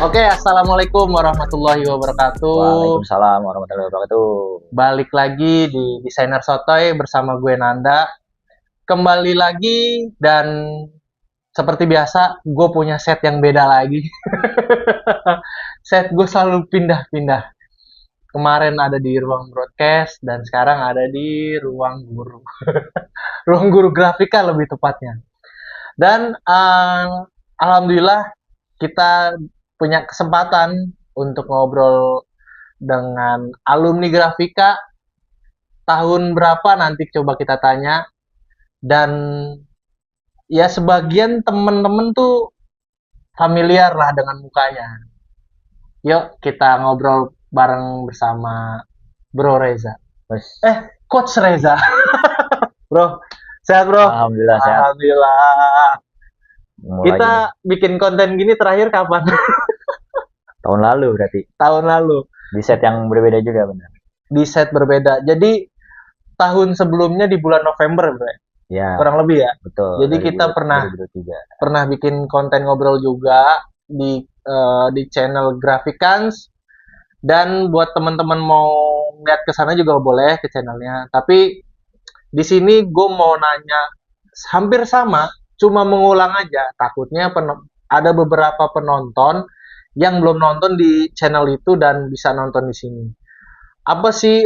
Oke, assalamualaikum warahmatullahi wabarakatuh. Waalaikumsalam warahmatullahi wabarakatuh. Balik lagi di Desainer Sotoy bersama gue Nanda. Kembali lagi dan seperti biasa, gue punya set yang beda lagi. Set gue selalu pindah-pindah. Kemarin ada di ruang broadcast dan sekarang ada di ruang guru. Ruang guru grafika lebih tepatnya. Dan alhamdulillah kita punya kesempatan untuk ngobrol dengan alumni grafika tahun berapa nanti coba kita tanya. Dan ya sebagian temen-temen tuh familiar lah dengan mukanya. Yuk kita ngobrol bareng bersama Bro Reza. Bos, Coach Reza. Bro, sehat bro? alhamdulillah sehat. Alhamdulillah. Mulai Kita bikin konten gini terakhir kapan? tahun lalu berarti. Tahun lalu. Di set yang berbeda juga benar. Di set berbeda. Jadi tahun sebelumnya di bulan November, bro. Ya, Kurang lebih ya. betul. Jadi kita pernah 2023. bikin konten ngobrol juga di channel Grafikans, dan buat teman-teman mau lihat ke sana juga boleh ke channelnya. Tapi di sini gue mau nanya hampir sama, cuma mengulang aja. Takutnya ada beberapa penonton yang belum nonton di channel itu dan bisa nonton di sini. Apa sih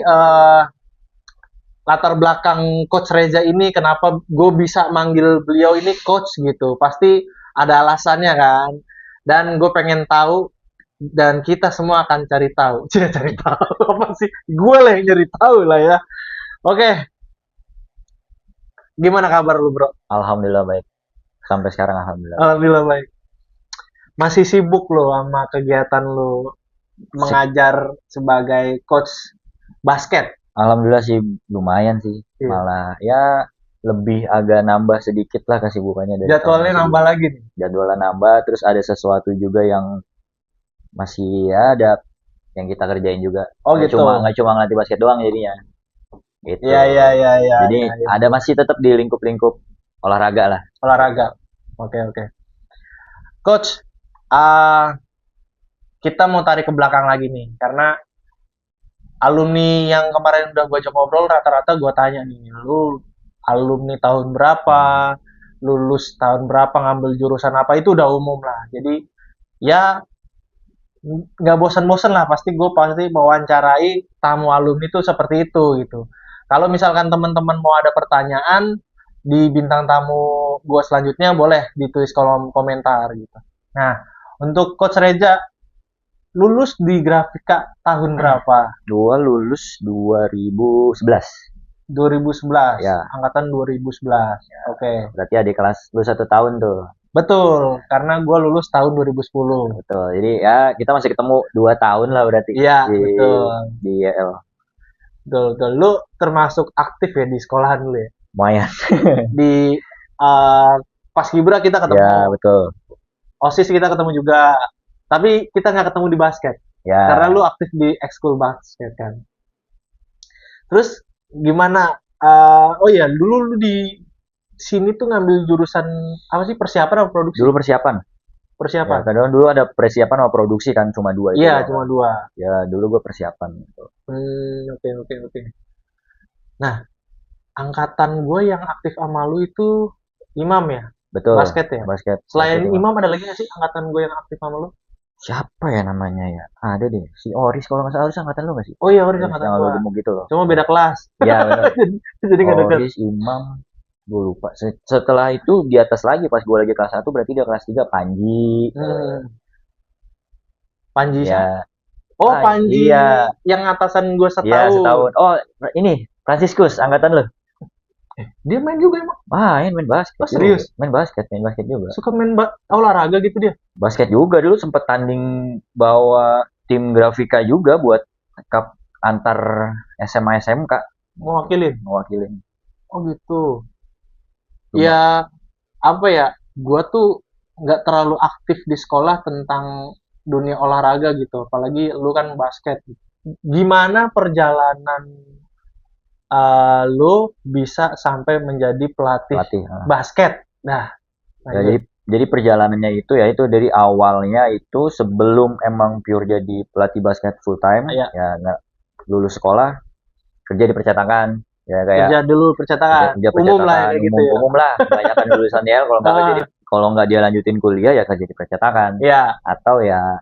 latar belakang Coach Reza ini, kenapa gue bisa manggil beliau ini coach gitu? Pasti ada alasannya kan. Dan gue pengen tahu dan kita semua akan cari tahu. Cari tahu apa sih? Gue lah yang cari tahu lah ya. Oke, gimana kabar lu bro? Alhamdulillah baik. Sampai sekarang alhamdulillah. Alhamdulillah baik. Masih sibuk lo sama kegiatan lo mengajar sebagai coach basket? Alhamdulillah sih lumayan sih. Iya. Malah ya lebih agak nambah sedikit lah kesibukannya dari Jadwalnya tahun nambah lagi nih. Jadwalnya nambah, terus ada sesuatu juga yang masih ya ada yang kita kerjain juga. Oh Nggak gitu. nggak cuma ngelatih basket doang jadinya. Gitu. Iya iya iya iya. Jadi iya, iya. ada masih tetap di lingkup-lingkup olahraga lah. Olahraga. Oke. Coach, kita mau tarik ke belakang lagi nih, karena alumni yang kemarin udah gue ajak ngobrol rata-rata gue tanya nih, lu alumni tahun berapa, lulus tahun berapa, ngambil jurusan apa, itu udah umum lah. Jadi ya nggak bosan-bosan lah, pasti gue pasti mewawancarai tamu alumni itu seperti itu gitu. Kalau misalkan teman-teman mau ada pertanyaan di bintang tamu gue selanjutnya, boleh ditulis kolom komentar gitu. Nah, untuk Coach Reza, lulus di grafika tahun berapa? Gua lulus 2011. 2011. Ya. Angkatan 2011. Oke. Berarti adik kelas lu 1 tahun tuh. Betul, karena gue lulus tahun 2010. Betul. Jadi ya kita masih ketemu 2 tahun lah berarti. Iya, di, betul. Di YL. Betul. Lu termasuk aktif ya di sekolahan lu ya? Lumayan. Di Paskibra kita ketemu. Ya, betul. OSIS kita ketemu juga. Tapi kita nggak ketemu di basket. Ya. Karena lu aktif di ekskul basket kan. Terus gimana? Oh iya, dulu lu di sini tuh ngambil jurusan apa sih, persiapan atau produksi? Dulu persiapan. Persiapan. Ya, kadang dulu ada persiapan sama produksi kan cuma 2 itu. Iya, cuma 2. Ya, dulu gua persiapan gitu. Oke. Nah, angkatan gue yang aktif sama lu itu Imam ya? Betul. Basket ya? Basket. Selain Basket, Imam ada lagi nggak sih angkatan gue yang aktif sama lu? siapa ya namanya ya? Ada deh. Si Oris kalau nggak salah, Oris angkatan lu nggak sih? Oh iya, Oris Oris angkatan yang gue. lu gemuk gitu loh. Cuma beda kelas. Iya, benar. Jadi nggak deket. Oris, Imam, gue lupa. Setelah itu di atas lagi pas gue lagi kelas 1 berarti dia kelas 3 Panji. Panji siapa? Ya. Oh, Panji. Iya. Yang atasan gue setahun. Iya, setahun. Oh, ini Franciscus angkatan lu. Dia main juga emang? Main basket. Oh, serius? Main basket juga. Suka main olahraga gitu dia? Basket juga dulu sempet tanding bawa tim grafika juga buat cup antar SMA SMK Mewakilin? Oh gitu. Ya, apa ya, gue tuh nggak terlalu aktif di sekolah tentang dunia olahraga gitu, apalagi lu kan basket. Gimana perjalanan lu bisa sampai menjadi pelatih pelatih. basket? Nah, Ya, Jadi perjalanannya itu ya itu dari awalnya itu sebelum emang pure jadi pelatih basket full time, Iya. ya nggak lulus sekolah kerja di percetakan, ya kayak Kerja dulu percetakan. kerja Umum lah ya percetakan kayak gitu umum ya. umum lah, kebanyakan lulusan DL Ah, kalau nggak dia lanjutin kuliah ya kerja di percetakan ya. atau ya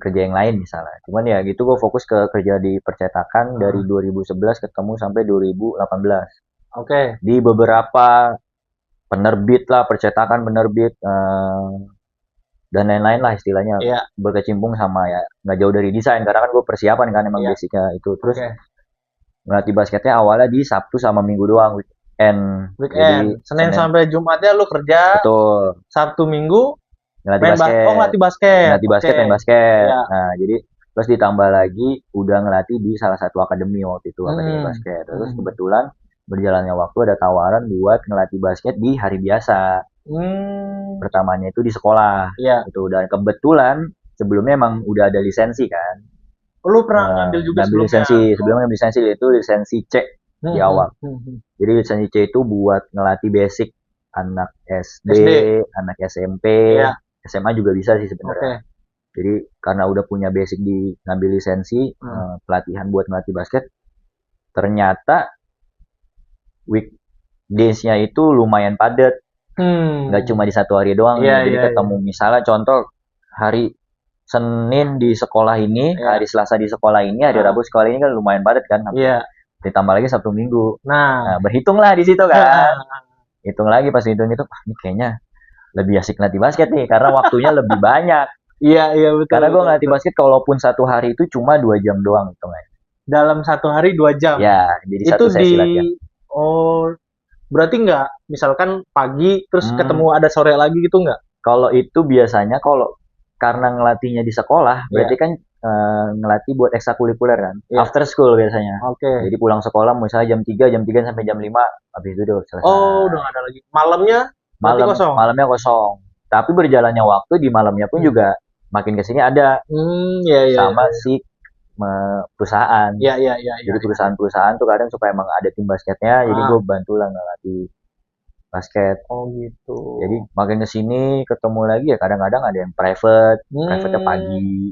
kerja yang lain misalnya. Cuman ya gitu gue fokus ke kerja di percetakan dari 2011 ketemu sampai 2018 Oke. di beberapa penerbit lah, percetakan penerbit dan lain-lain lah istilahnya, Iya. berkecimpung sama ya nggak jauh dari desain karena kan gue persiapan kan emang Iya. basicnya itu. Terus Oke. ngelatih basketnya awalnya di Sabtu sama Minggu doang, weekend. Jadi Weekend. Senin sampai Jumatnya lu kerja. betul Sabtu Minggu ngelatih main basket, ngelatih basket. ngelatih basket Oke. main basket. Iya. Nah jadi plus ditambah lagi udah ngelatih di salah satu akademi waktu itu, akademi Hmm. basket. Terus kebetulan berjalannya waktu ada tawaran buat ngelatih basket di hari biasa. Pertamanya itu di sekolah. Iya. Itu dan kebetulan sebelumnya emang udah ada lisensi kan. Lu pernah ngambil juga Ngambil sebelumnya? lisensi, sebelumnya ngambil lisensi yaitu lisensi C di awal. Jadi lisensi C itu buat ngelatih basic anak SD, anak SMP, Iya. SMA juga bisa sih sebenarnya. Oke. Jadi karena udah punya basic di ngambil lisensi, pelatihan buat ngelatih basket, ternyata weekdays-nya itu lumayan padat. Nggak cuma di satu hari doang. Iya, Jadi iya, ketemu misalnya contoh hari Senin di sekolah ini, Iya. hari Selasa di sekolah ini, hari Rabu sekolah ini kan lumayan padat kan. Iya. Ditambah lagi Sabtu Minggu. Nah, berhitunglah di situ kan. Hitung lagi pas hitung itu, ini kayaknya lebih asik ngelatih basket nih karena waktunya lebih banyak. Iya, iya betul. Karena gue ngelatih basket kalaupun satu hari itu cuma 2 jam doang hitungannya. Dalam satu hari 2 jam. Ya, jadi Itu satu sesi latihan. Oh, berarti nggak, misalkan pagi terus ketemu ada sore lagi gitu nggak? Kalau itu biasanya kalau karena ngelatihnya di sekolah, berarti kan ngelatih buat ekstrakurikuler kan. After school biasanya. Oke. Jadi pulang sekolah misalnya jam 3 sampai jam 5, habis itu udah selesai. Oh, udah nggak ada lagi. Malamnya berarti kosong. Malamnya kosong. Tapi berjalannya waktu di malamnya pun juga makin kesini ada. Iya, iya. Sama si perusahaan. Iya, iya, iya. Jadi perusahaan-perusahaan tuh kadang supaya emang ada tim basketnya, jadi gue bantulah ngelatih basket. Oh gitu. Jadi makin kesini ketemu lagi ya kadang-kadang ada yang private, private-nya pagi.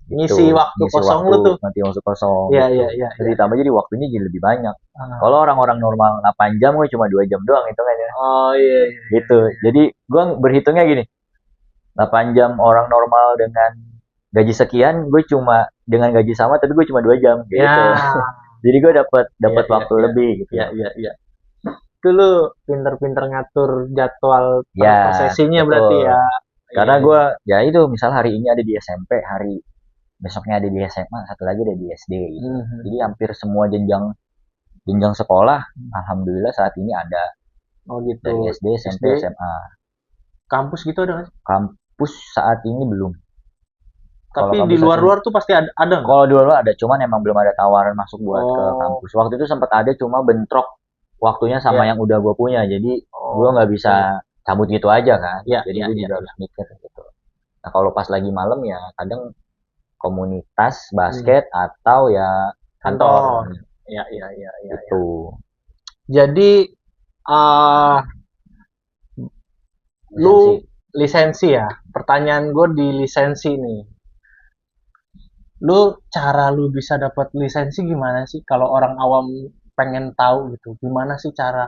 Ngisi waktu kosong lu tuh. Nanti waktu kosong. Iya, iya, iya. Jadi ditambah jadi waktunya jadi lebih banyak. Kalau orang-orang normal 8 jam gue cuma 2 jam doang hitungannya. Oh iya, iya. Gitu. Jadi gue berhitungnya gini. 8 jam orang normal dengan gaji sekian, gue cuma dengan gaji sama tapi gue cuma 2 jam gitu. Ya. Jadi gue dapat waktu lebih gitu. Iya, iya, iya. Itu lu pinter-pinter ngatur jadwal sesinya berarti ya. Karena gue ya itu misal hari ini ada di SMP, hari besoknya ada di SMA, satu lagi ada di SD gitu. Jadi hampir semua jenjang sekolah alhamdulillah saat ini ada. Oh gitu. Dari SD, SMP, SMA. Kampus gitu ada nggak sih? Kampus saat ini belum. Tapi di luar-luar tuh pasti ada nggak? Kalau di luar ada, cuman emang belum ada tawaran masuk buat ke kampus. Waktu itu sempat ada, cuma bentrok waktunya sama yang udah gue punya. Jadi gue nggak bisa cabut gitu aja kan. Jadi gue juga harus mikir gitu. Nah kalau pas lagi malam ya kadang komunitas basket atau ya kantor. Iya, iya, iya. Itu. Jadi lu lisensi ya? Pertanyaan gue di lisensi nih. Cara lu bisa dapat lisensi gimana sih? Kalau orang awam pengen tahu gitu, gimana sih cara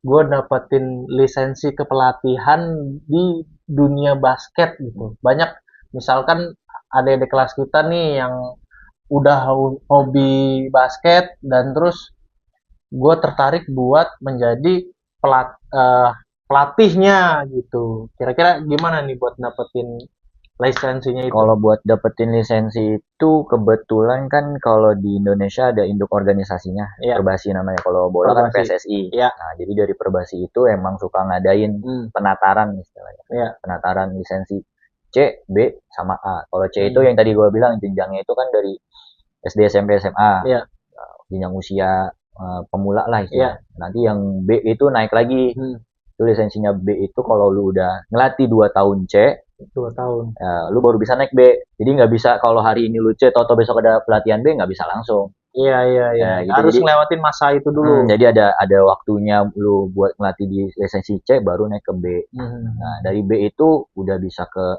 gue dapetin lisensi kepelatihan di dunia basket gitu? Banyak, misalkan ada di kelas kita nih yang udah hobi basket dan terus gue tertarik buat menjadi pelatihnya gitu. Kira-kira gimana nih buat dapetin lisensinya itu? Kalau buat dapetin lisensi itu kebetulan kan kalau di Indonesia ada induk organisasinya, Perbasi namanya. Kalau bola kan PSSI. Nah, jadi dari Perbasi itu emang suka ngadain penataran istilahnya. Penataran lisensi C, B, sama A. Kalau C itu yang tadi gue bilang jenjangnya itu kan dari SD, SMP, SMA. Jenjang usia pemula lah istilahnya. Nanti yang B itu naik lagi. Itu lisensinya B itu kalau lu udah ngelatih 2 tahun C, 2 tahun. Ya, lu baru bisa naik B. Jadi nggak bisa kalau hari ini lu C, atau besok ada pelatihan B, nggak bisa langsung. Iya. Nah, gitu. Harus Jadi ngelewatin masa itu dulu. jadi ada waktunya lu buat ngelatih di lisensi C baru naik ke B. Nah, dari B itu udah bisa ke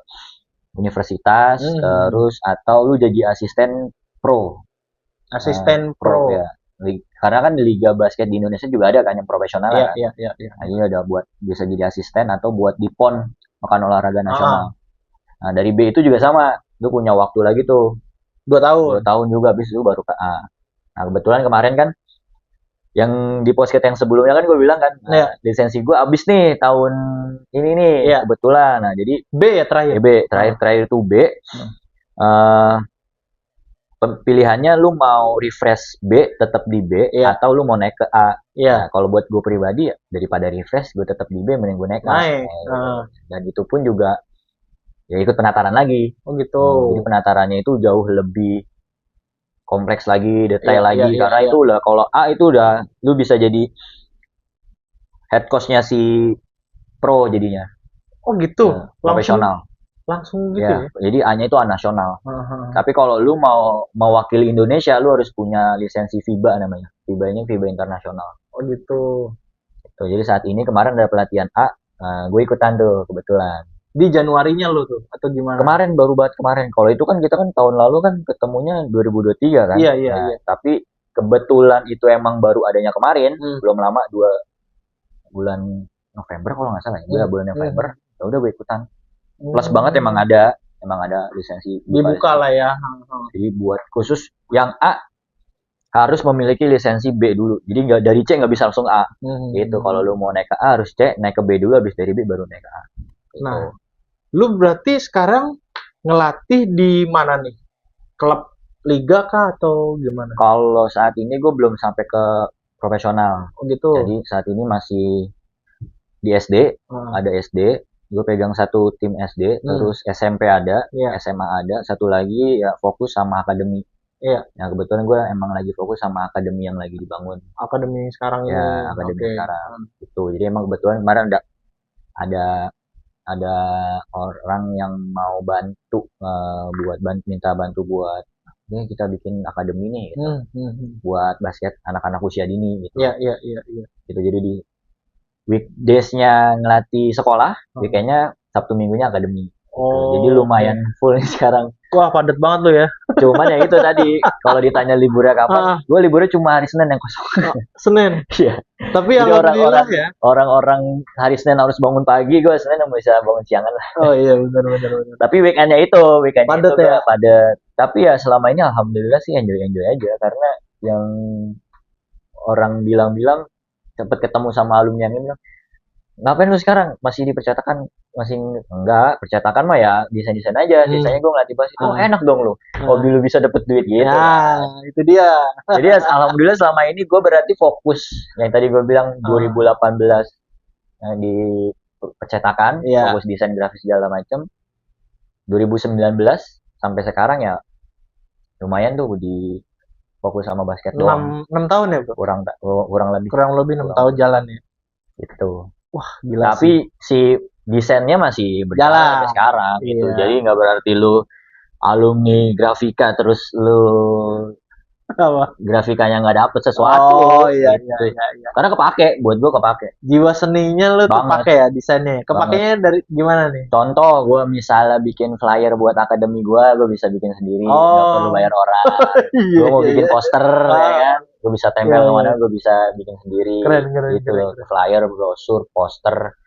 universitas, terus atau lu jadi asisten pro. Asisten pro. Ya. Karena kan di Liga Basket di Indonesia juga ada kan yang profesional kan. Iya. Nah, ini ada buat bisa jadi asisten atau buat di PON, Pekan Olahraga Nasional. Nah, dari B itu juga sama. Lu punya waktu lagi tuh. 2 tahun. 2 tahun juga habis itu baru ke A. Nah, kebetulan kemarin kan yang di podcast yang sebelumnya kan gue bilang kan, lisensi gue abis nih tahun ini nih, kebetulan. Nah, jadi B ya terakhir. Terakhir itu B. Pilihannya lu mau refresh B tetap di B atau lu mau naik ke A. Nah, kalau buat gue pribadi ya daripada refresh gue tetap di B mending gue naik ke A. Dan itu pun juga ya ikut penataran lagi. Oh gitu. Jadi penatarannya itu jauh lebih kompleks lagi, detail lagi karena itu udah kalau A itu udah lu bisa jadi head coach-nya si pro jadinya. Oh gitu. Profesional. Langsung gitu ya. Jadi A-nya itu A nasional. Tapi kalau lu mau mewakili Indonesia lu harus punya lisensi FIBA namanya. FIBA-nya FIBA internasional. Oh gitu. Tuh, jadi saat ini kemarin ada pelatihan A, gue ikutan tuh kebetulan. Di Januarinya lo tuh atau gimana? Kemarin baru banget kemarin. Kalau itu kan kita kan tahun lalu kan ketemunya 2023 kan. Iya. Tapi kebetulan itu emang baru adanya kemarin, belum lama 2 bulan November kalau nggak salah ya. Bulan November. Ya udah gue ikutan. Plus banget emang ada lisensi. Dibuka lah ya. Jadi buat khusus yang A harus memiliki lisensi B dulu. Jadi nggak dari C nggak bisa langsung A. Gitu. Kalau lu mau naik ke A harus C, naik ke B dulu, habis dari B baru naik ke A. Gitu. Nah, lu berarti sekarang ngelatih di mana nih? Klub liga kah atau gimana? Kalau saat ini gue belum sampai ke profesional. Oh gitu. Jadi saat ini masih di SD, ada SD. Gue pegang satu tim SD, terus SMP ada, SMA ada, satu lagi ya fokus sama akademi. Iya. Nah kebetulan gue emang lagi fokus sama akademi yang lagi dibangun. Akademi sekarang ini. Ya, akademi sekarang. Gitu. Jadi emang kebetulan kemarin ada orang yang mau bantu minta bantu buat ini kita bikin akademi nih gitu. Buat basket anak-anak usia dini gitu. Iya. Gitu jadi di weekdays-nya ngelatih sekolah, weekend-nya Sabtu Minggunya akademi. Oh, jadi lumayan full nih sekarang. Wah, padat banget lo ya. Cuman ya itu tadi, kalau ditanya liburnya kapan, gue liburnya cuma hari Senin yang kosong. Senin? Iya. Tapi alhamdulillah ya. Orang-orang hari Senin harus bangun pagi, gue Senin yang bisa bangun siangan lah. Oh iya, benar. Tapi weekend-nya itu ya. Padat. Tapi ya selama ini alhamdulillah sih enjoy aja, karena yang orang bilang sempat ketemu sama alumni yang ini bilang, ngapain lu sekarang masih di percetakan? Masih enggak, percetakan mah ya desain aja, sisanya gue ngelatih basket. Oh enak dong lu, hobi lu bisa dapet duit gitu. Ya, itu dia. Jadi ya, alhamdulillah selama ini gue berarti fokus yang tadi gue bilang 2018 di percetakan, fokus desain grafis segala macam. 2019 sampai sekarang ya lumayan tuh di fokus sama basket doang. 6 tahun ya bro? Kurang lebih 6 tahun jalan ya. Itu. Wah gila. Tapi si desainnya masih berjalan sampai sekarang gitu. Jadi nggak berarti lu alumni grafika terus lu grafikanya nggak dapet sesuatu. Oh iya. Karena kepake, buat gue kepake. Jiwa seninya lu kepake ya desainnya. Kepakainya dari gimana nih? Contoh, gue misalnya bikin flyer buat akademi gue bisa bikin sendiri, nggak perlu bayar orang. Gue mau bikin poster, ya kan? Gue bisa tempel kemana, gue bisa bikin sendiri. Keren. Gitu loh, flyer, brosur, poster.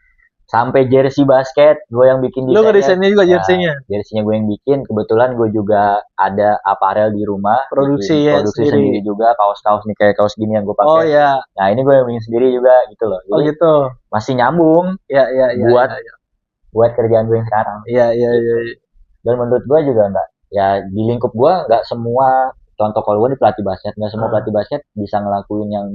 Sampai jersey basket gue yang bikin desainnya. Lu ngedesainnya juga jersey-nya? Jersey-nya gue yang bikin. Kebetulan gue juga ada aparel di rumah. Produksi sendiri juga. Kaos-kaos nih kayak kaos gini yang gue pakai. Oh iya. Nah ini gue yang bikin sendiri juga gitu loh. Jadi, gitu. Masih nyambung. Iya. Buat kerjaan gue yang sekarang. Iya. Dan menurut gue juga enggak. Ya di lingkup gue enggak semua. Contoh kalau gue di pelatih basket. Enggak semua pelatih basket bisa ngelakuin yang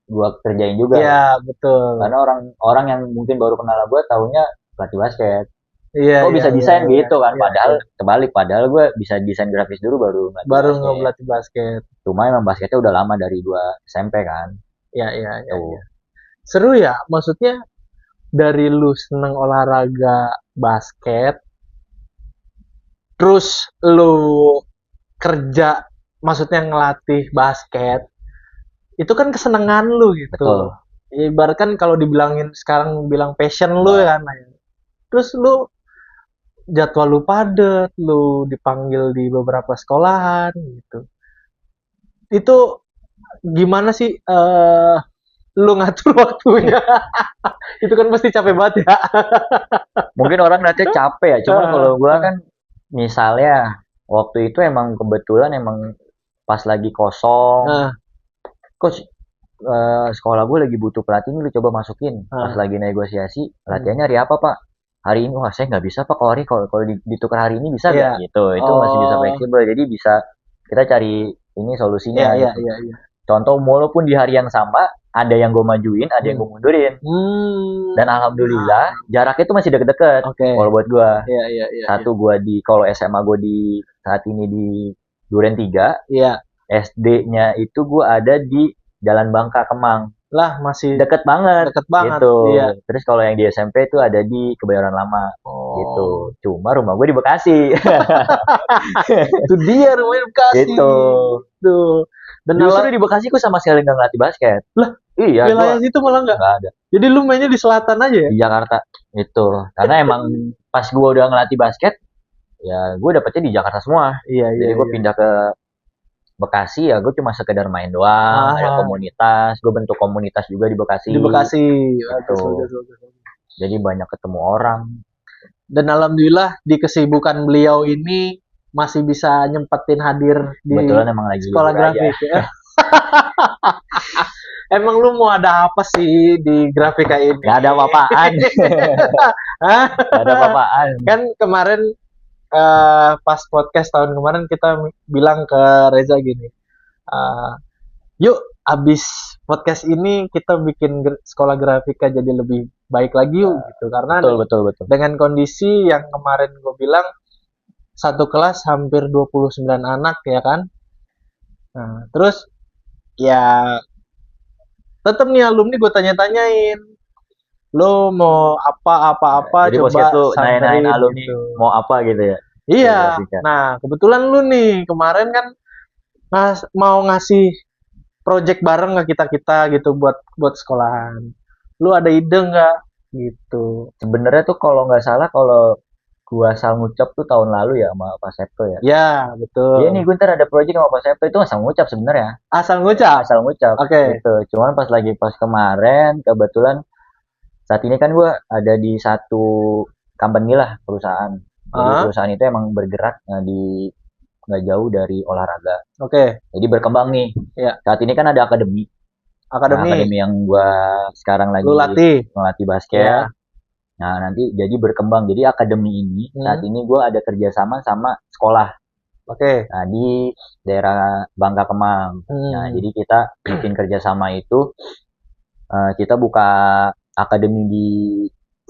gua kerjain juga. Iya, betul. Karena orang yang mungkin baru kenal gue taunya pelatih basket. Iya. Kok bisa desain gitu kan? Padahal kebalik, padahal gue bisa desain grafis dulu baru ngelatih basket. Cuma emang basketnya udah lama dari gua SMP kan. Iya. Seru ya, maksudnya dari lu seneng olahraga basket, terus lu kerja maksudnya ngelatih basket, itu kan kesenangan lu gitu. Betul. Ibaratkan kalau dibilangin sekarang bilang passion lu ya kan. Terus lu jadwal lu padet, lu dipanggil di beberapa sekolahan gitu. Itu gimana sih lu ngatur waktunya? Itu kan pasti capek banget ya. Mungkin orang nanti capek ya, cuman kalau gua kan misalnya waktu itu emang kebetulan emang pas lagi kosong, coach sekolah gue lagi butuh pelatih nih, lu coba masukin. Pas lagi negosiasi, latihannya hari apa pak? Hari ini, wah saya nggak bisa pak, kalau ditukar hari ini bisa nggak? Gitu, itu masih bisa fleksibel, jadi bisa kita cari ini solusinya. Gitu. Contoh, walaupun di hari yang sama, ada yang gue majuin, ada yang gue mundurin. Dan alhamdulillah jaraknya itu masih deket-deket. Kalau buat gue, satu gue kalau SMA gue di saat ini di Duren 3, SD-nya itu gue ada di Jalan Bangka Kemang. Lah masih deket banget. Gitu. Iya. Terus kalau yang di SMP itu ada di Kebayoran Lama. Gitu. Cuma rumah gue di Bekasi. Itu dia rumahnya di Bekasi. Gitu. Tuh. Dan justru di Bekasi gue sama sekali nggak ngelatih basket. Lah, iya. Wilayah situ malah nggak ada. Jadi lu mainnya di selatan aja ya? Di Jakarta. Itu. Karena emang pas gue udah ngelatih basket, ya gue dapetnya di Jakarta semua. Jadi gue pindah ke Bekasi ya, gue cuma sekedar main doang, ada komunitas, gue bentuk komunitas juga di Bekasi. Gitu. Jadi banyak ketemu orang. Dan alhamdulillah di kesibukan beliau ini masih bisa nyempetin hadir di emang lagi sekolah grafik ya. Emang lu mau ada apa sih di grafika ini? Gak ada apa-apaan. Gak ada apa-apaan. Kan kemarin pas podcast tahun kemarin kita bilang ke Reza gini, yuk abis podcast ini kita bikin sekolah grafika jadi lebih baik lagi yuk gitu, karena betul. Dengan kondisi yang kemarin gue bilang satu kelas hampir 29 anak ya kan. Nah, terus ya tetap nih alumni gue tanya-tanyain, lo mau apa jadi coba tuh nanya-nyain alumni gitu. Mau apa gitu ya. Iya. Nah, kebetulan lu nih kemarin kan mau ngasih project bareng ke kita gitu buat sekolahan. Lu ada ide nggak gitu? Sebenarnya tuh kalau nggak salah, kalau gua asal ngucap tuh tahun lalu ya sama Pak Septo ya. Ya, betul. Iya nih, gue ntar ada project sama Pak Septo, itu asal ngucap sebenarnya. Asal ngucap. Oke. Gitu. Cuman pas kemarin kebetulan saat ini kan gua ada di satu company lah, perusahaan. Jadi perusahaan itu emang bergerak di nggak jauh dari olahraga. Jadi berkembang nih. Ya. Saat ini kan ada akademi yang gua sekarang lagi ngelatih basket. Ya. Nah nanti jadi berkembang. Jadi akademi ini saat ini gua ada kerjasama sama sekolah. Nah di daerah Bangka Kemang. Nah jadi kita bikin kerjasama itu, kita buka akademi di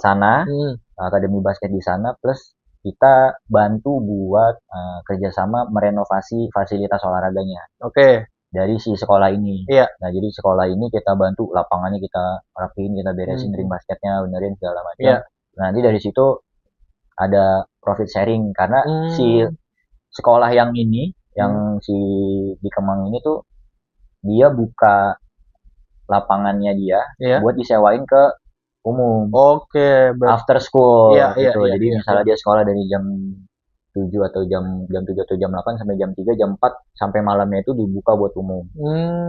sana, akademi basket di sana, plus kita bantu buat kerjasama merenovasi fasilitas olahraganya. Dari si sekolah ini. Nah jadi sekolah ini kita bantu lapangannya, kita rapiin, kita beresin ring basketnya, benerin segala macam. Nah, nanti dari situ ada profit sharing, karena si sekolah yang ini, yang si di Kemang ini tuh dia buka lapangannya dia buat disewain ke umum. After school gitu. Jadi misalnya dia sekolah dari jam 7 atau jam 7 atau jam 8 sampai jam 3, jam 4 sampai malamnya itu dibuka buat umum.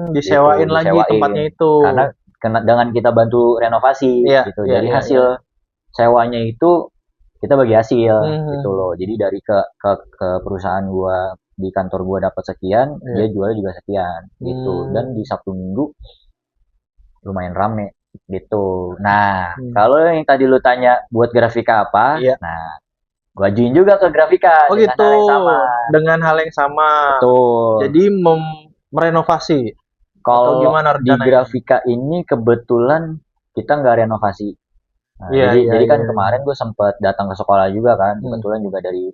Disewain lagi tempatnya itu. Karena dengan kita bantu renovasi gitu. Jadi hasil sewanya itu kita bagi hasil gitu loh. Jadi dari ke perusahaan gua, di kantor gua dapat sekian, dia jualnya juga sekian gitu. Dan di Sabtu Minggu lumayan rame gitu. Nah, kalau yang tadi lu tanya buat grafika apa? Nah, gua ajuin juga ke grafika dengan hal yang sama. Dengan hal yang sama. Betul. Jadi merenovasi. Kalau di grafika ini kebetulan kita nggak renovasi. Nah, jadi kan kemarin gue sempat datang ke sekolah juga kan. Kebetulan juga dari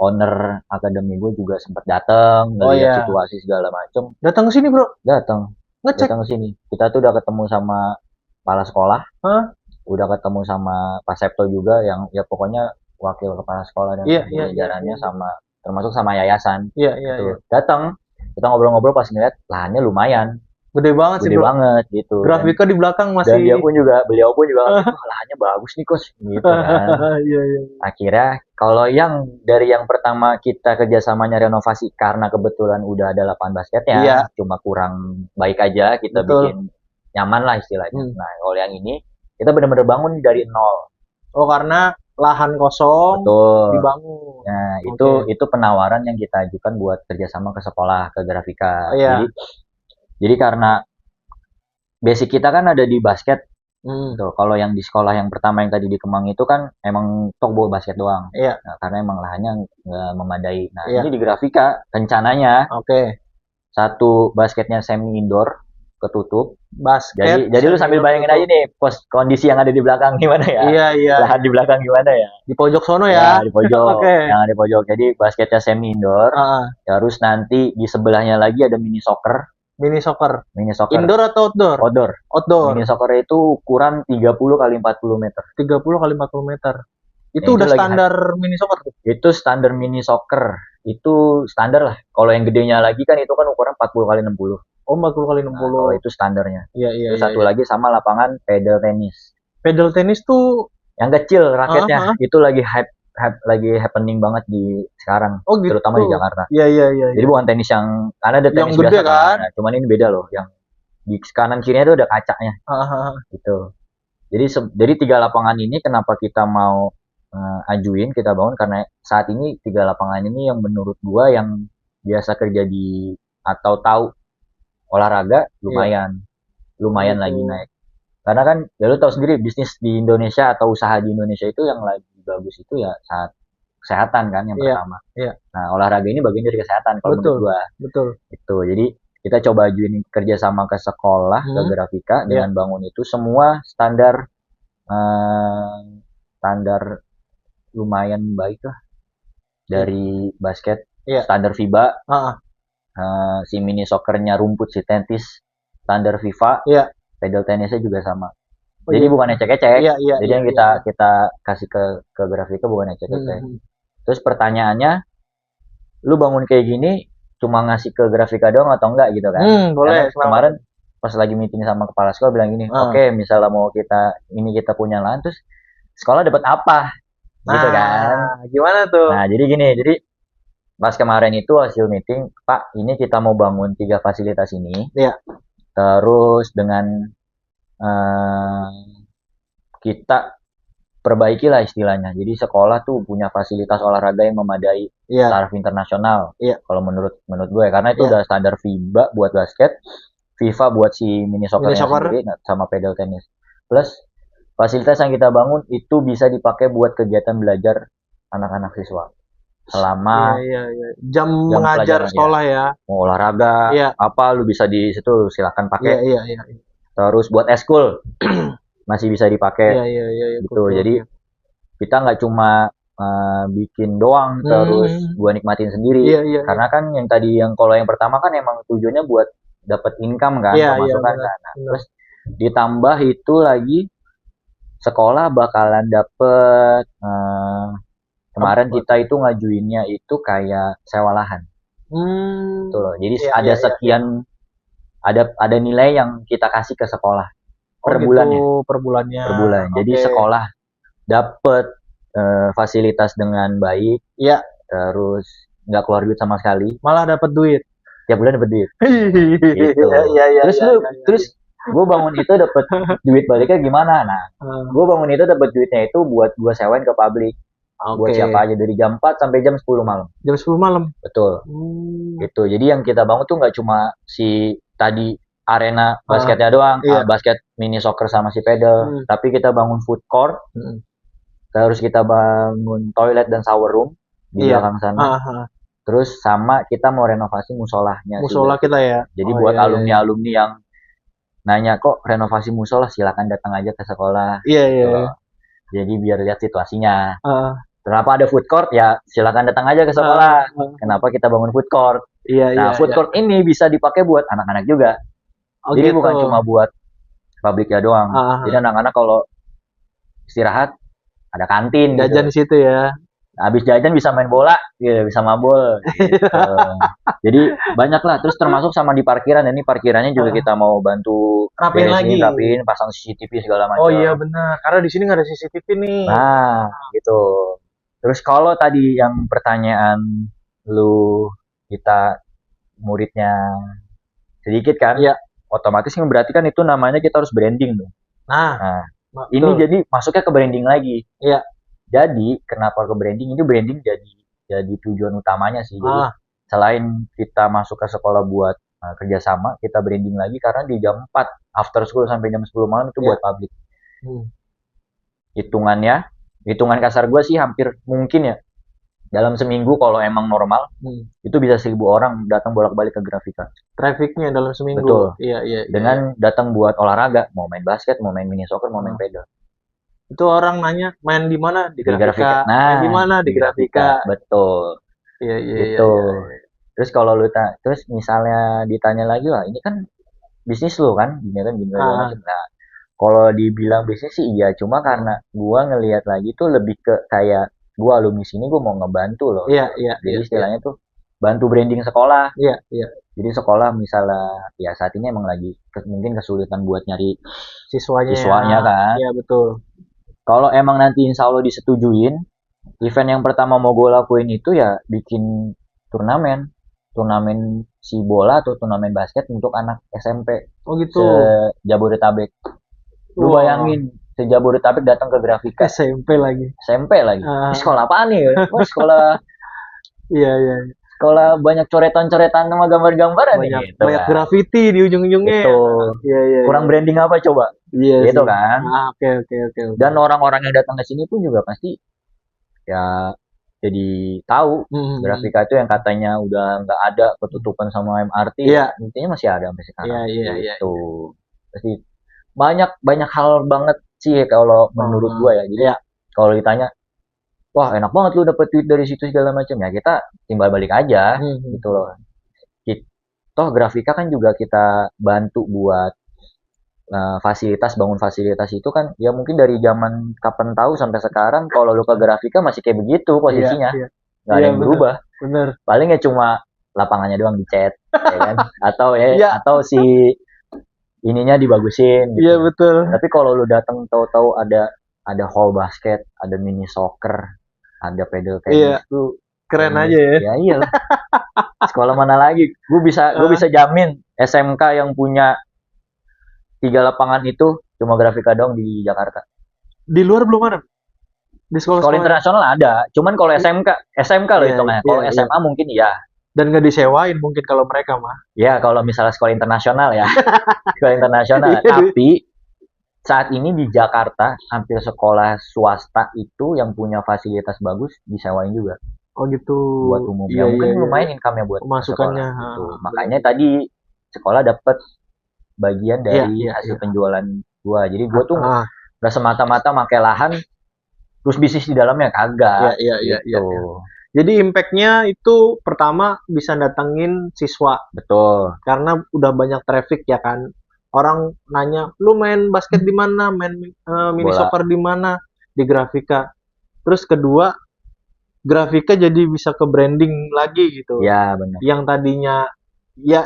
owner akademi gue juga sempat datang, ngeliat situasi segala macam. Datang ke sini, Bro? Datang ke sini. Kita tuh udah ketemu sama kepala sekolah. Udah ketemu sama Pak Septo juga, yang ya pokoknya wakil kepala sekolah dan jajarannya, sama termasuk sama yayasan. Iya, gitu. Datang, kita ngobrol-ngobrol pas ngeliat lahannya lumayan. Gede banget sih, Gede bro. banget gitu. Grafika di belakang masih. Dan beliau pun juga lahannya bagus nih Coach gitu kan. Iya. Akhirnya kalau yang dari yang pertama kita kerjasamanya renovasi karena kebetulan udah ada lapangan basketnya, cuma kurang baik aja kita bikin nyaman lah istilahnya. Nah kalau yang ini kita benar-benar bangun dari nol. Oh karena lahan kosong. Betul. Dibangun. Nah itu penawaran yang kita ajukan buat kerjasama ke sekolah ke grafika. Jadi karena basic kita kan ada di basket. Tuh, kalau yang di sekolah yang pertama yang tadi di Kemang itu kan emang bawa basket doang. Nah, karena emang lahannya nggak memadai. Nah, ini di grafika rencananya. Satu basketnya semi indoor ketutup. Basket. Jadi lu sambil bayangin aja nih kondisi yang ada di belakang gimana ya? Iya. Lahan di belakang gimana ya? Di pojok sono ya? Di pojok. Yang ada di pojok. Jadi basketnya semi indoor. Terus nanti di sebelahnya lagi ada mini soccer. Mini soccer. Indoor atau outdoor? Outdoor. Mini soccer itu ukuran 30 kali 40 meter. 30 kali 40 meter. Itu udah standar mini soccer tuh? Itu standar mini soccer. Itu standar lah. Kalau yang gedenya lagi kan itu kan ukuran 40 kali 60. Oh, 40 kali 60. Nah, kalau itu standarnya. Iya. Satu lagi sama lapangan pedal tenis. Pedal tenis tuh yang kecil raketnya. Itu lagi happening banget di sekarang, terutama di Jakarta. Iya. Jadi bukan tenis yang karena ada tenis yang gede biasa kan. Nah, cuman ini beda loh, yang di kanan kirinya itu ada kacanya. Gitu. Jadi 3 lapangan ini kenapa kita mau ajuin kita bangun karena saat ini 3 lapangan ini yang menurut gua yang biasa kerja di atau tahu olahraga lumayan lagi naik. Karena kan ya lu tahu sendiri bisnis di Indonesia atau usaha di Indonesia itu yang lagi bagus itu ya saat kesehatan kan yang pertama. Nah, olahraga ini bagian dari kesehatan kalau menurut gua. Betul. Itu. Jadi kita coba ajuin kerjasama ke sekolah ke grafika dengan bangun itu semua standar lumayan baik lah dari basket standar FIBA. Si mini soccernya rumput si tenis standar FIFA. Pedal tenisnya juga sama. Jadi bukan ecek-ecek. Jadi yang kita kasih ke grafika bukan ecek-ecek. Terus pertanyaannya, lu bangun kayak gini cuma ngasih ke grafika doang atau enggak gitu kan? Boleh. Kemarin pas lagi meeting sama kepala sekolah bilang gini, oke, misalnya mau kita punya lahan, terus sekolah dapat apa? Gitu kan? Gimana tuh? Nah jadi gini, pas kemarin itu hasil meeting, Pak, ini kita mau bangun 3 fasilitas ini. Terus dengan kita perbaiki lah istilahnya. Jadi sekolah tuh punya fasilitas olahraga yang memadai taraf internasional. Kalau menurut gue, karena itu udah standar FIBA buat basket, FIFA buat si mini soccer sendiri, sama pedal tenis. Plus fasilitas yang kita bangun itu bisa dipakai buat kegiatan belajar anak-anak siswa. Selama jam mengajar sekolah ya. Mau olahraga, apa lu bisa di situ silakan pakai. Terus buat eskul masih bisa dipakai. Gitu. Jadi kita nggak cuma bikin doang terus gua nikmatin sendiri. Karena kan kalau yang pertama kan emang tujuannya buat dapat income kan, pemasukan kan. Nah, terus ditambah itu lagi sekolah bakalan dapet kemarin kita itu ngajuinnya itu kayak sewa lahan. Tuh loh. Jadi ada sekian ada nilai yang kita kasih ke sekolah per bulannya. Per bulannya. Jadi sekolah dapet fasilitas dengan baik. Terus nggak keluar duit sama sekali. Malah dapet duit. Tiap bulan dapet duit. Gitu. Terus gue bangun itu dapet duit baliknya gimana? Nah, gue bangun itu dapet duitnya itu buat gue sewain ke publik. Buat siapa aja dari jam 4 sampai jam 10 malam. Jam 10 malam? Betul. Gitu. Jadi yang kita bangun tuh nggak cuma si tadi arena basketnya doang, basket mini soccer sama si pedal, tapi kita bangun food court, terus kita bangun toilet dan shower room di belakang sana. Terus sama kita mau renovasi musolahnya. Musola kita ya? Jadi buat alumni-alumni yang nanya kok renovasi musola, silakan datang aja ke sekolah. Iya. Jadi biar lihat situasinya. Kenapa ada food court? Ya silakan datang aja ke sekolah. Kenapa kita bangun food court? Food court ini bisa dipakai buat anak-anak juga. Jadi bukan cuma buat publiknya doang. Jadi anak-anak kalau istirahat ada kantin. Jajan di situ ya. Habis jajan bisa main bola, ya, bisa mabol. Gitu. Jadi banyak lah. Terus termasuk sama di parkiran. Ini parkirannya juga kita mau bantu rapiin, pasang CCTV segala macam. Oh iya benar, karena di sini nggak ada CCTV nih. Nah, gitu. Terus kalau tadi yang pertanyaan lu, kita muridnya sedikit kan? Iya. Otomatis kan berarti kan itu namanya kita harus branding tuh. Nah, ini jadi masuknya ke branding lagi. Iya. Jadi kenapa ke branding? Ini branding jadi tujuan utamanya sih. Jadi selain kita masuk ke sekolah buat kerjasama, kita branding lagi karena di jam 4 after school sampai jam 10 malam itu buat publik. Hitungan kasar gue sih hampir mungkin ya dalam seminggu kalau emang normal itu bisa 1.000 orang datang bolak-balik ke Grafika. Trafficnya dalam seminggu. Betul. Iya. Dengan datang buat olahraga, mau main basket, mau main mini soccer, mau main pedal. Itu orang nanya main di mana? Di Grafika. Nah, main di mana? Di Grafika. Betul. Iya. Gitu. Terus kalau lu terus misalnya ditanya lagi, wah ini kan bisnis lu kan, gini macam. Nah, kalau dibilang bisnis sih iya, cuma karena gua ngelihat lagi tuh lebih ke kayak gua alumni sini gua mau ngebantu loh. Iya. Jadi istilahnya tuh bantu branding sekolah. Iya. Jadi sekolah misalnya ya saat ini emang lagi mungkin kesulitan buat nyari siswanya kan. Iya betul. Kalau emang nanti insya Allah disetujuin, event yang pertama mau gue lakuin itu ya bikin turnamen si bola atau turnamen basket untuk anak SMP. Oh gitu. Se-Jabodetabek. Lu bayangin, se-Jabodetabek datang ke Grafika. SMP lagi. Ini sekolah apaan nih? Oh, sekolah. Iya. Sekolah banyak coretan-coretan sama gambar-gambaran banyak graffiti di ujung-ujungnya. Gitu. Iya. Kurang branding apa coba? Iya. Gitu kan. Oke. Dan orang-orang yang datang ke sini pun juga pasti ya jadi tahu Grafika itu yang katanya udah nggak ada, ketutupan sama MRT. Iya. Intinya masih ada sampai sekarang. Iya. Gitu. Pasti banyak hal banget sih kalau menurut gua ya. Jadi kalau ditanya, wah enak banget lu dapet duit dari situ segala macam, ya kita timbal balik aja gitu loh. Toh Grafika kan juga kita bantu buat bangun fasilitas itu kan ya mungkin dari zaman kapan tahu sampai sekarang kalau lu ke Grafika masih kayak begitu posisinya. Nggak ada yang berubah. Bener. Paling ya cuma lapangannya doang dicat ya kan, atau si ininya dibagusin gitu. Iya betul. Tapi kalau lu datang tahu-tahu ada hall basket, ada mini soccer, ada pedal tennis, tuh keren aja ya. Ya iya. Sekolah mana lagi? Gue bisa jamin SMK yang punya 3 lapangan itu cuma Grafika dong di Jakarta. Di luar belum ada. Di sekolah internasional ada. Cuman kalau SMK loh hitungannya. Kalau SMA mungkin iya. Dan nggak disewain mungkin kalau mereka mah. Ya kalau misalnya sekolah internasional ya. Sekolah internasional. Tapi saat ini di Jakarta hampir sekolah swasta itu yang punya fasilitas bagus disewain juga. Oh gitu. Buat umum. Ya mungkin lumayan income-nya buat masukannya. Gitu. Makanya tadi sekolah dapat bagian dari hasil penjualan gua. Jadi gua tuh nggak semata-mata pakai lahan terus bisnis di dalamnya, kagak. Iya. Jadi impact-nya itu pertama bisa datengin siswa. Betul. Karena udah banyak traffic ya kan. Orang nanya, lu main basket di mana, main mini soccer di mana, di Grafika. Terus kedua, Grafika jadi bisa ke branding lagi gitu. Ya benar. Yang tadinya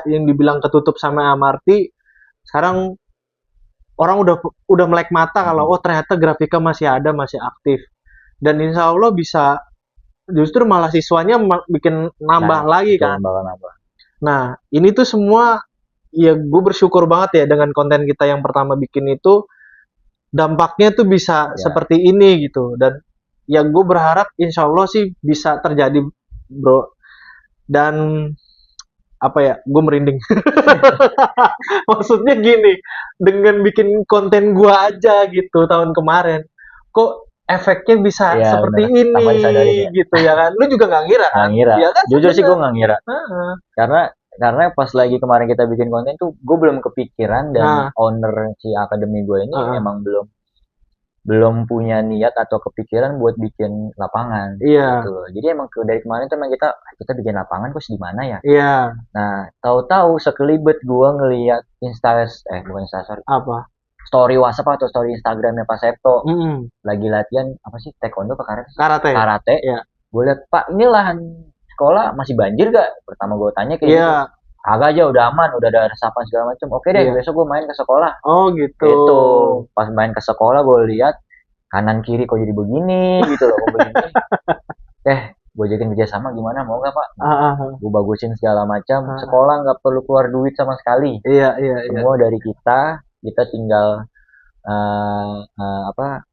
yang dibilang ketutup sama MRT, sekarang orang udah melek mata kalau ternyata Grafika masih ada, masih aktif. Dan insya Allah bisa justru malah siswanya bikin nambah lagi kan. Nambah. Nah ini tuh semua ya gue bersyukur banget ya dengan konten kita yang pertama bikin itu dampaknya tuh bisa seperti ini gitu. Dan ya gue berharap insya Allah sih bisa terjadi bro. Dan apa ya, gue merinding. Maksudnya gini, dengan bikin konten gue aja gitu tahun kemarin, kok efeknya bisa seperti ini gitu ya kan? Lu juga nggak ngira kan? Ya kan? Jujur sih gue nggak ngira. Karena pas lagi kemarin kita bikin konten tuh, gue belum kepikiran dan owner si akademi gue ini emang belum punya niat atau kepikiran buat bikin lapangan. Iya. Gitu loh. Jadi emang dari kemarin tuh emang kita bikin lapangan kok di mana ya? Iya. Nah, tahu-tahu sekelibet gua ngelihat story WhatsApp atau story Instagramnya Pak Septo. Lagi latihan apa sih? Taekwondo ke karate? Karate. Iya. Gue lihat, Pak, ini lahan sekolah masih banjir gak? Pertama gue tanya kayak gitu. Agak aja, udah aman, udah ada resapan segala macam. Oke deh, besok gue main ke sekolah. Oh gitu. Itu pas main ke sekolah gue lihat kanan kiri kok jadi begini gitu loh, kok begini. Gue ajakin kerjasama gimana, mau gak Pak? Gue bagusin segala macam. Sekolah nggak perlu keluar duit sama sekali. Semua dari kita tinggal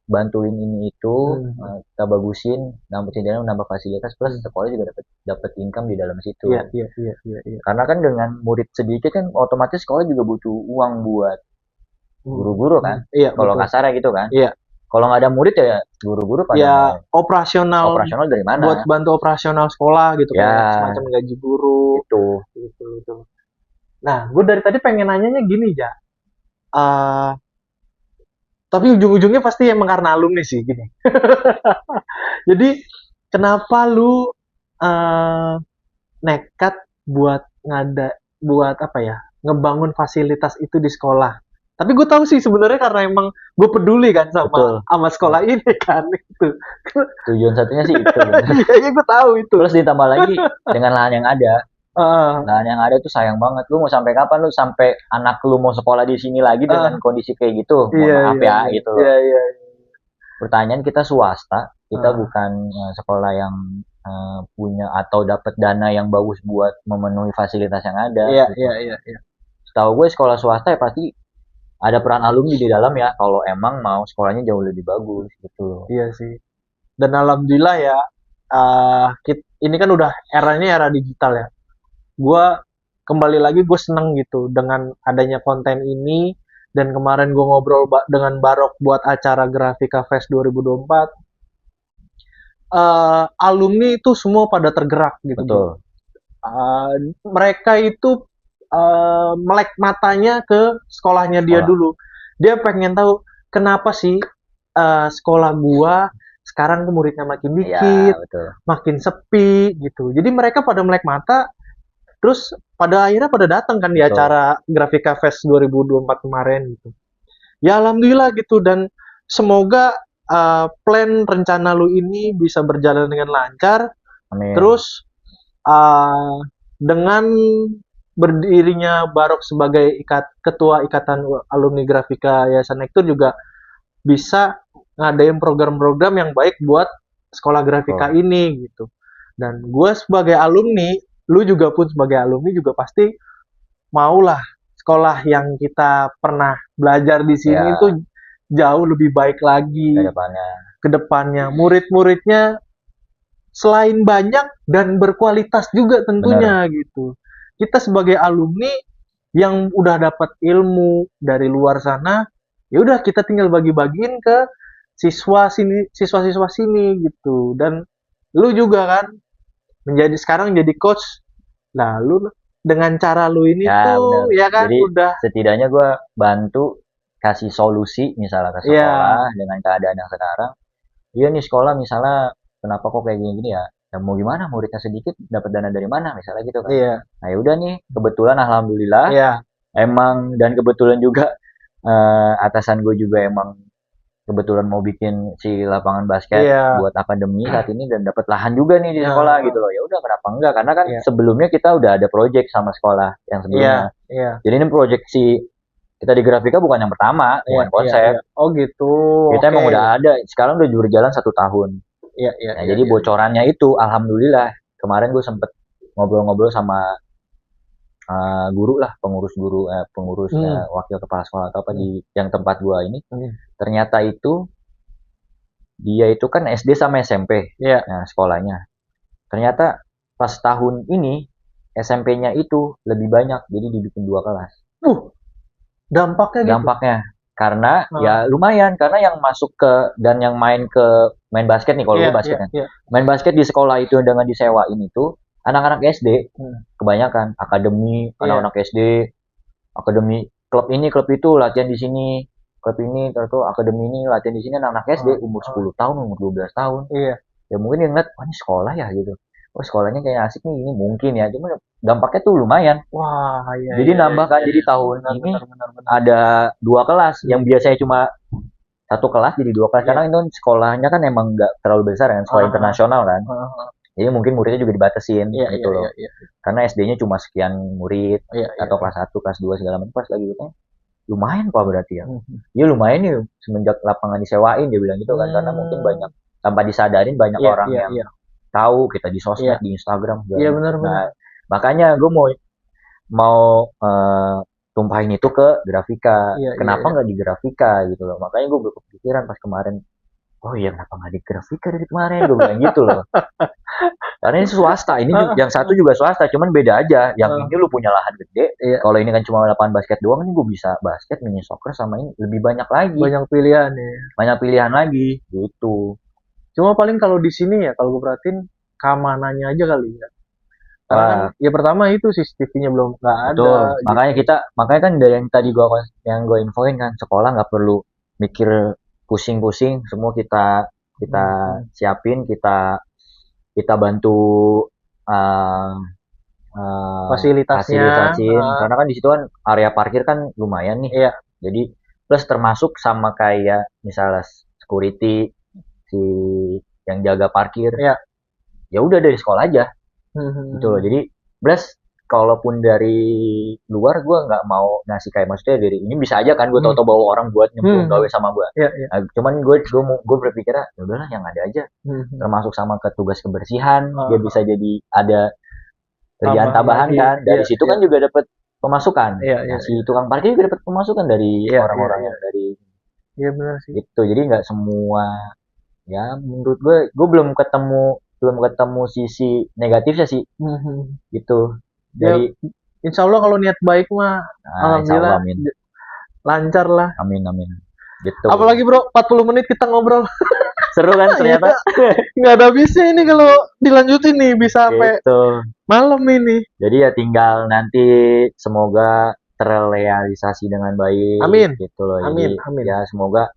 bantuin ini itu, kita bagusin, nambah fasilitas, plus sekolah juga dapat income di dalam situ. Iya. Karena kan dengan murid sedikit kan otomatis sekolah juga butuh uang buat guru-guru kan. Kalau kasarnya gitu kan. Kalau nggak ada murid ya guru-guru pada operasional dari mana? Buat bantu operasional sekolah gitu kan, semacam gaji guru. Gitu. Nah, gue dari tadi pengen nanyanya gini ya. Tapi ujung-ujungnya pasti emang karena alumni sih gini. Jadi kenapa lu nekat buat ngebangun fasilitas itu di sekolah? Tapi gue tahu sih sebenarnya karena emang gue peduli kan sama sekolah ini kan itu. Tujuan satunya sih itu. Iya, gue tahu itu. Terus ditambah lagi dengan lahan yang ada. Lahan yang ada itu sayang banget. Lu mau sampai kapan lu sampai anak lu mau sekolah di sini lagi dengan kondisi kayak gitu? Mohon maaf gitu loh. Iya. Pertanyaan, kita swasta, kita bukan sekolah yang punya atau dapat dana yang bagus buat memenuhi fasilitas yang ada. Iya. Setahu gue sekolah swasta ya pasti ada peran alumni di dalam ya, kalau emang mau sekolahnya jauh lebih bagus gitu. Iya sih. Dan alhamdulillah ya, ini kan udah era digital ya. Gue kembali lagi gue seneng gitu dengan adanya konten ini, dan kemarin gue ngobrol dengan Barok buat acara Grafika Fest 2024. Alumni itu semua pada tergerak gitu. Betul. Mereka itu melek matanya ke sekolahnya dia dulu. Dia pengen tahu kenapa sih sekolah gua sekarang muridnya makin dikit, makin sepi gitu. Jadi mereka pada melek mata, terus pada akhirnya pada datang kan di acara Grafika Fest 2024 kemarin gitu. Ya alhamdulillah gitu, dan semoga plan rencana lu ini bisa berjalan dengan lancar. Amin. Terus dengan berdirinya Barok sebagai ketua ikatan alumni grafika Yayasan Nektur juga bisa ngadain program-program yang baik buat sekolah grafika ini gitu. Dan gue sebagai alumni, lu juga pun sebagai alumni juga pasti maulah sekolah yang kita pernah belajar di sini itu jauh lebih baik lagi ke depannya. Murid-muridnya selain banyak dan berkualitas juga tentunya. Benar. Gitu. Kita sebagai alumni yang udah dapat ilmu dari luar sana, ya udah kita tinggal bagi-bagiin ke siswa-siswa sini gitu. Dan lu juga kan sekarang jadi coach. Nah, lu dengan cara lu ini ya kan. Jadi, udah setidaknya gue bantu kasih solusi misalnya ke sekolah dengan keadaan yang sekarang. Iya nih sekolah misalnya kenapa kok kayak gini-gini ya? Ya mau gimana, muridnya sedikit dapat dana dari mana misalnya gitu kan. Nah ya udah nih, kebetulan alhamdulillah emang, dan kebetulan juga atasan gue juga emang kebetulan mau bikin si lapangan basket buat akademi saat ini, dan dapat lahan juga nih di sekolah gitu loh. Ya udah kenapa enggak, karena kan sebelumnya kita udah ada project sama sekolah yang sebelumnya. Jadi ini project kita di grafika bukan yang pertama, bukan konsep. Oh gitu. Kita emang udah ada, sekarang udah berjalan 1 tahun. Jadi bocorannya itu alhamdulillah kemarin gue sempet ngobrol-ngobrol sama guru lah, pengurus wakil kepala sekolah atau apa di yang tempat gue ini. Ternyata itu dia itu kan SD sama SMP nah sekolahnya. Ternyata pas tahun ini SMP-nya itu lebih banyak, jadi dibikin 2 kelas. Dampaknya karena ya lumayan, karena yang masuk ke dan yang main basket nih, kalau basket kan. Main basket di sekolah itu dengan disewain itu anak-anak SD kebanyakan, akademi anak-anak SD, akademi klub ini klub itu latihan di sini, klub ini terus akademi ini latihan di sini, anak-anak SD umur 10 tahun, umur 12 tahun. Ya mungkin yang ngeliat, ini sekolah ya gitu. Oh sekolahnya kayak asik nih, ini mungkin ya, cuma dampaknya tuh lumayan. Jadi nambah kan, jadi tahun ini ada 2 kelas yang biasanya cuma 1 kelas jadi 2 kelas. Karena itu sekolahnya kan emang nggak terlalu besar kan, sekolah internasional kan. Jadi mungkin muridnya juga dibatasin gitu loh. Iya. Karena SD-nya cuma sekian murid atau kelas 1, kelas 2 segala macam. Pas lagi gitu lumayan Pak berarti ya. Iya lumayan nih semenjak lapangan disewain dia bilang gitu kan. Karena mungkin banyak tanpa disadarin banyak orang yang tahu kita di sosmed, di Instagram. Iya benar. Nah, makanya gue mau tumpahin itu ke grafika. Kenapa nggak di grafika gitu loh. Makanya gue berpikiran pas kemarin, oh iya kenapa nggak di grafika dari kemarin, gue bilang gitu loh. Karena ini swasta, ini yang satu juga swasta, cuman beda aja. Yang ini lu punya lahan gede, kalau ini kan cuma lapangan basket doang, ini gue bisa basket, mini soccer, sama ini lebih banyak lagi. Banyak pilihan ya. Banyak pilihan lagi, gitu. Cuma paling kalau di sini ya, kalau gue perhatiin keamanannya aja kali ya. Karena kan, ya pertama itu CCTV-nya belum nggak ada. Betul. Makanya kan dari yang tadi yang gue infoin kan, sekolah nggak perlu mikir pusing-pusing, semua kita siapin, kita bantu fasilitasnya, karena kan di situ kan area parkir kan lumayan nih. Iya. Jadi plus termasuk sama kayak misalnya security si yang jaga parkir. Iya. Ya udah dari sekolah aja. Gitu loh. Jadi plus kalaupun dari luar gue nggak mau ngasih kayak maksudnya dari ini bisa aja kan gue tau-tau bawa orang buat nyemplung gawe sama gue. Nah, cuman gue berpikir ya udahlah yang ada aja. Termasuk sama petugas kebersihan dia bisa jadi ada kerjaan tambahan kan. Dari situ kan juga dapat pemasukan. Si tukang parkir juga dapat pemasukan dari orang-orang yang dari. Iya benar sih. Itu jadi nggak semua ya menurut gue belum ketemu sisi negatifnya sih. Gitu. Dari insya Allah kalau niat baik mah alhamdulillah lancar lah. Amin. Gitu. Apalagi bro 40 menit kita ngobrol. Seru kan ternyata. Nggak ada habisnya ini kalau dilanjutin nih bisa sampai malam ini. Jadi ya tinggal nanti semoga terrealisasi dengan baik. Amin. Gitu loh. Amin. Ya semoga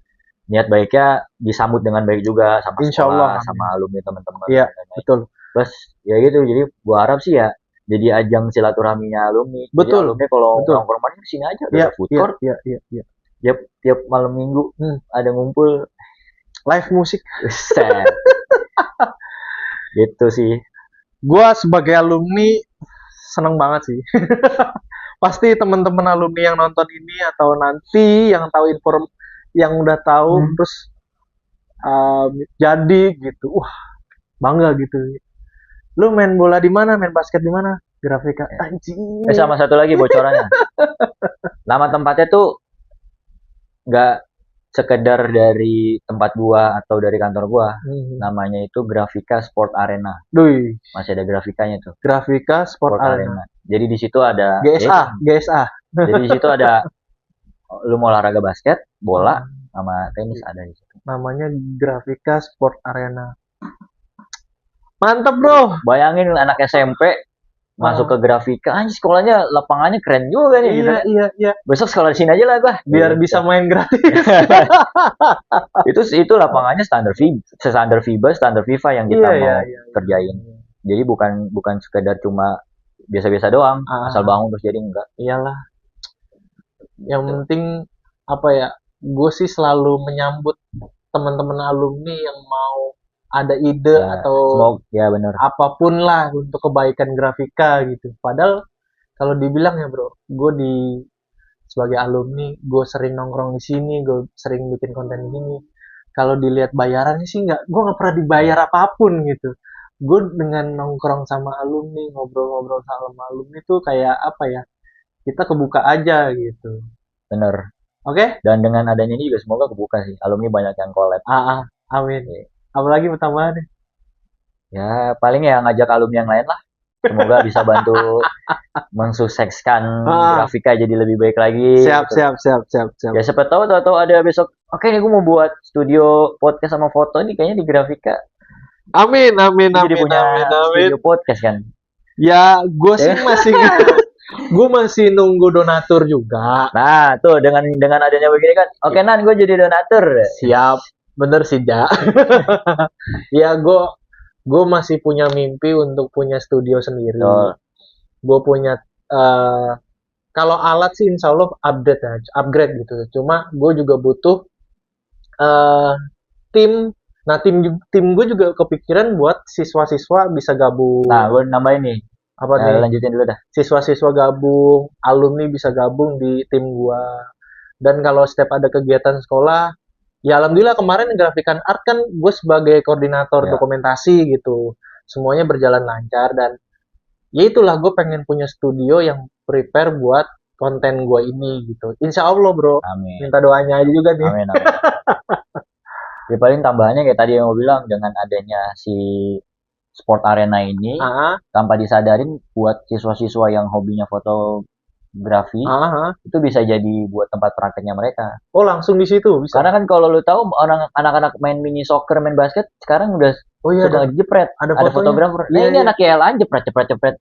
niat baiknya disambut dengan baik juga sama sekolah, sama alumni teman-teman. Iya, betul. Terus ya gitu. Jadi gua harap sih ya jadi ajang silaturahminya alumni. Betul. Jadi alumni kalau nongkrong di sini aja ada food court. Iya. Tiap malam minggu ada ngumpul live musik. Gitu sih. Gua sebagai alumni seneng banget sih. Pasti teman-teman alumni yang nonton ini atau nanti yang tahu yang udah tahu terus jadi gitu. Bangga gitu. Lu main bola di mana? Main basket di mana? Grafika. Anjing. Sama satu lagi bocorannya. Nama tempatnya tuh nggak sekedar dari tempat gua atau dari kantor gua. Namanya itu Grafika Sport Arena. Duh. Masih ada grafikanya tuh. Grafika Sport Arena. Jadi di situ ada GSA. Jadi di situ ada lu mau olahraga basket, bola, sama tenis ada di situ. Namanya Grafika Sport Arena. Mantap bro. Bayangin anak SMP masuk ke grafika, sekolahnya lapangannya keren juga nih. Iya. Besok sekolah di sini aja lah, biar bisa main gratis. itu lapangannya standar FIBA, standar FIFA yang kita mau kerjain. Jadi bukan sekedar cuma biasa-biasa doang, asal bangun terus jadi enggak. Iyalah. Yang penting apa ya? Gue sih selalu menyambut teman-teman alumni yang mau ada ide atau bener. Apapun lah untuk kebaikan grafika gitu. Padahal kalau dibilang ya bro, gue sebagai alumni, gue sering nongkrong di sini, gue sering bikin konten di sini. Kalau dilihat bayarannya sih gue nggak pernah dibayar apapun gitu. Gue dengan nongkrong sama alumni, ngobrol-ngobrol sama alumni tuh kayak apa ya? Kita kebuka aja gitu. Bener. Oke? Dan dengan adanya ini juga semoga kebuka sih. Alumni banyak yang collab. Amin. Apalagi pertambahannya? Ya paling ya ngajak alumni yang lain lah. Semoga bisa bantu mensukseskan grafika jadi lebih baik lagi. Siap. Ya siapa tahu ada besok. Oke nih gue mau buat studio podcast sama foto nih kayaknya di grafika. Amin. Jadi punya studio podcast kan. Ya gue sih masih nunggu donatur juga. Nah tuh dengan adanya begini kan. Oke Nan gue jadi donatur. Siap. Bener sih, Ja. Ya, gue masih punya mimpi untuk punya studio sendiri. Gue punya, kalau alat sih insya Allah upgrade gitu. Cuma gue juga butuh tim Nah, tim gue juga kepikiran buat siswa-siswa bisa gabung. Nah, gue nambahin nih. Apa nih? Lanjutin dulu dah. Siswa-siswa gabung, alumni bisa gabung di tim gua. Dan kalau setiap ada kegiatan sekolah, ya alhamdulillah kemarin Grafikan Art kan gue sebagai koordinator dokumentasi gitu. Semuanya berjalan lancar dan ya itulah gue pengen punya studio yang prepare buat konten gue ini gitu. Insya Allah bro. Amin. Minta doanya aja juga nih. Amin. Ya paling tambahannya kayak tadi yang gue bilang, dengan adanya si sport arena ini, tanpa disadarin buat siswa-siswa yang hobinya fotografi, itu bisa jadi buat tempat prakteknya mereka. Oh langsung di situ bisa. Karena kan kalau lu tahu orang anak-anak main mini soccer, main basket sekarang udah suka jepret, ada fotografer. Nah ini anak YLAN jepret dapet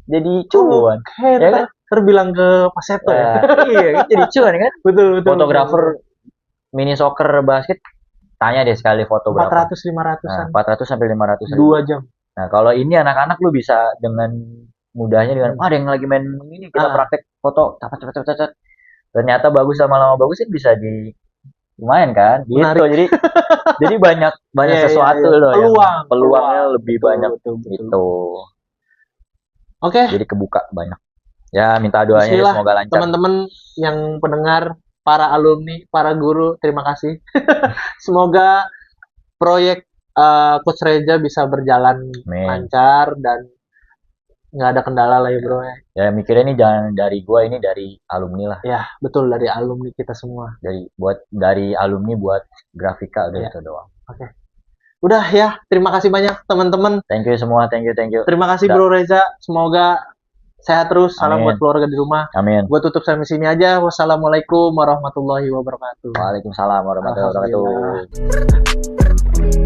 jadi cuan. Ya kan? Terbilang ke Pak Seto ya. Iya, jadi cuan kan? Betul. Fotografer mini soccer basket, tanya deh sekali foto berapa. 400-500an. 400 sampai 500 2 jam. Nah, kalau ini anak-anak lu bisa dengan mudahnya dengan ada yang lagi main ini kita praktek foto cepet. Ternyata bagus sama lama bagus kan bisa di lumayan kan? Gitu. Jadi banyak sesuatu loh. Peluangnya lebih banyak gitu. Oke. Jadi kebuka banyak. Ya, minta doanya semoga lancar. Teman-teman yang pendengar, para alumni, para guru, terima kasih. Semoga proyek Coach Reza bisa berjalan lancar dan nggak ada kendala lah ya bro ya. Ya mikirnya ini jangan dari gua, ini dari alumni lah. Ya betul, dari alumni kita semua. Dari alumni buat Grafika udah itu doang. Oke. Udah ya, terima kasih banyak teman-teman. Thank you semua, thank you. Terima kasih Bro Reza, semoga sehat terus. Salam buat keluarga di rumah. Amin. Gue tutup sampai sini aja. Wassalamualaikum warahmatullahi wabarakatuh. Waalaikumsalam warahmatullahi wabarakatuh.